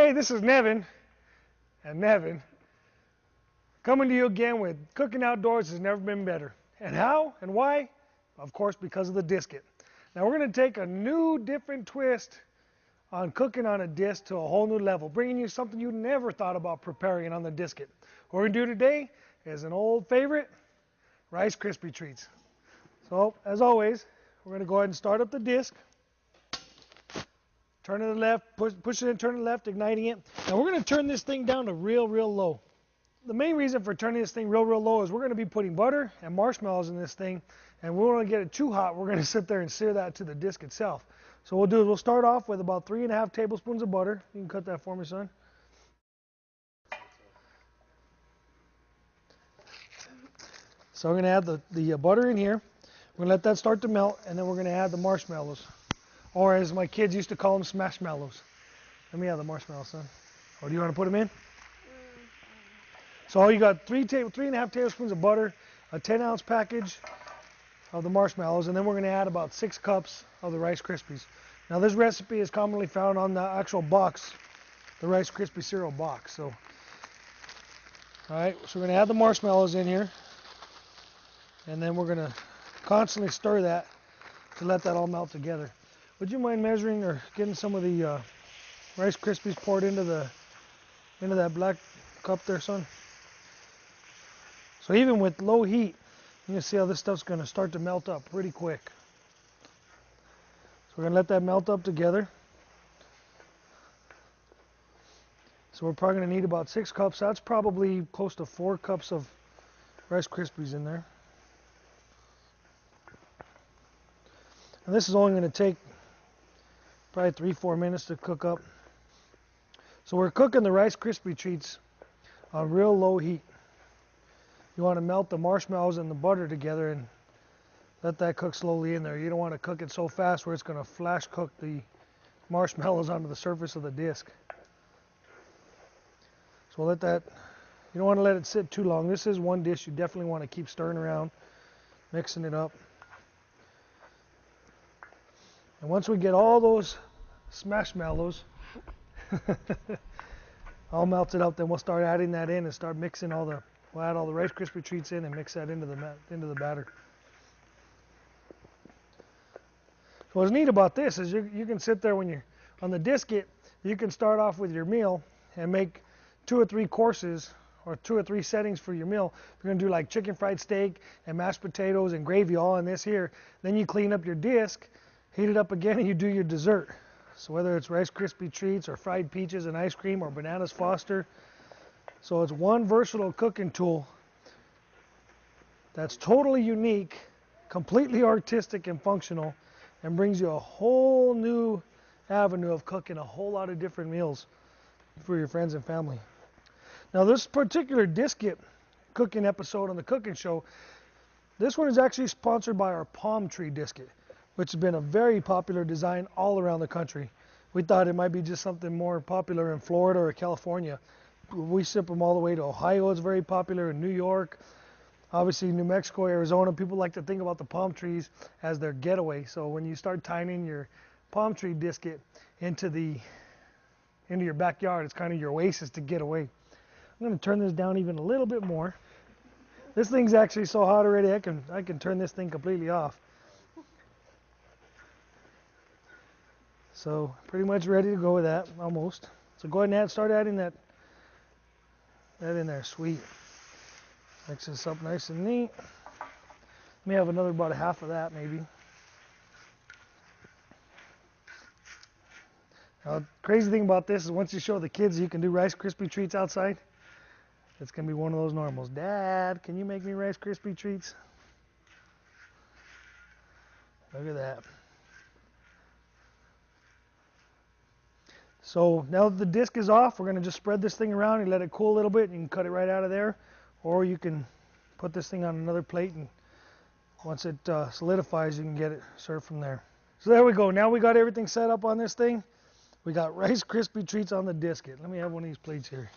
Hey, this is Nevin, and Nevin, coming to you again with cooking outdoors has never been better. And how and why? Of course, because of the disket. Now we're going to take a new, different twist on cooking on a disc to a whole new level, bringing you something you never thought about preparing on the disket. What we're going to do today is an old favorite, Rice Krispie treats. So, as always, we're going to go ahead and start up the disc. Turn to the left, push it in, turn to the left, igniting it. Now we're going to turn this thing down to real low. The main reason for turning this thing real low is we're going to be putting butter and marshmallows in this thing, and we don't want to get it too hot. We're going to sit there and sear that to the disc itself. So what we'll do is we'll start off with about 3.5 tablespoons of butter. You can cut that for me, son. So we're going to add the butter in here. We're going to let that start to melt, and then we're going to add the marshmallows. Or as my kids used to call them, smashmallows. Let me have the marshmallows, son. Or do you want to put them in? So you got 3.5 tablespoons of butter, a 10-ounce package of the marshmallows, and then we're going to add about 6 cups of the Rice Krispies. Now this recipe is commonly found on the actual box, the Rice Krispie cereal box. So, all right, so we're going to add the marshmallows in here, and then we're going to constantly stir that to let that all melt together. Would you mind measuring or getting some of the Rice Krispies poured into that black cup there, son? So even with low heat, you can see how this stuff's going to start to melt up pretty quick. So we're going to let that melt up together. So we're probably going to need about 6 cups. That's probably close to 4 cups of Rice Krispies in there. And this is only going to take probably 3-4 minutes to cook up. So we're cooking the Rice Krispie treats on real low heat. You want to melt the marshmallows and the butter together and let that cook slowly in there. You don't want to cook it so fast where it's going to flash cook the marshmallows onto the surface of the disc. So we'll let that, you don't want to let it sit too long. This is one dish you definitely want to keep stirring around, mixing it up. And once we get all those smashmallows all melted up, then we'll start adding that in and start mixing we'll add all the Rice Krispie treats in and mix that into the batter. So what's neat about this is you can sit there when you're on the disket, you can start off with your meal and make 2 or 3 courses or 2 or 3 settings for your meal. If you're going to do like chicken fried steak and mashed potatoes and gravy all in this here, then you clean up your disc, heat it up again, and you do your dessert. So whether it's Rice Krispie treats or fried peaches and ice cream or bananas Foster. So it's one versatile cooking tool that's totally unique, completely artistic and functional, and brings you a whole new avenue of cooking a whole lot of different meals for your friends and family. Now this particular disket cooking episode on the cooking show, this one is actually sponsored by our palm tree disket, which has been a very popular design all around the country. We thought it might be just something more popular in Florida or California. We ship them all the way to Ohio. It's very popular in New York. Obviously New Mexico, Arizona, people like to think about the palm trees as their getaway. So when you start tying in your palm tree disket into your backyard, it's kind of your oasis to get away. I'm going to turn this down even a little bit more. This thing's actually so hot already, I can turn this thing completely off. So pretty much ready to go with that, almost. So go ahead and start adding that in there, sweet. Mix this up nice and neat. May have another about 1/2 of that maybe. Now, the crazy thing about this is once you show the kids you can do Rice Krispie treats outside, it's going to be one of those normals. Dad, can you make me Rice Krispie treats? Look at that. So now that the disc is off, we're going to just spread this thing around and let it cool a little bit. You can cut it right out of there, or you can put this thing on another plate, and once it solidifies, you can get it served from there. So there we go. Now we got everything set up on this thing. We got Rice Krispie treats on the disket. Let me have one of these plates here.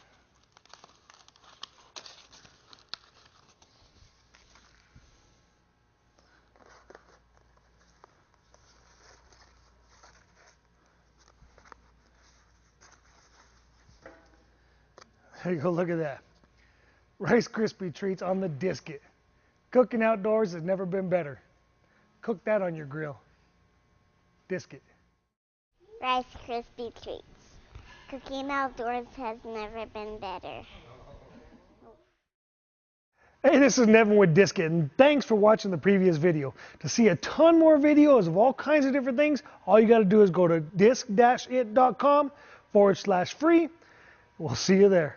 There you go, look at that. Rice Krispie treats on the Disket. Cooking outdoors has never been better. Cook that on your grill. Disket. Rice Krispie treats. Cooking outdoors has never been better. Hey, this is Nevin with Disket, and thanks for watching the previous video. To see a ton more videos of all kinds of different things, all you got to do is go to disc-it.com/free. We'll see you there.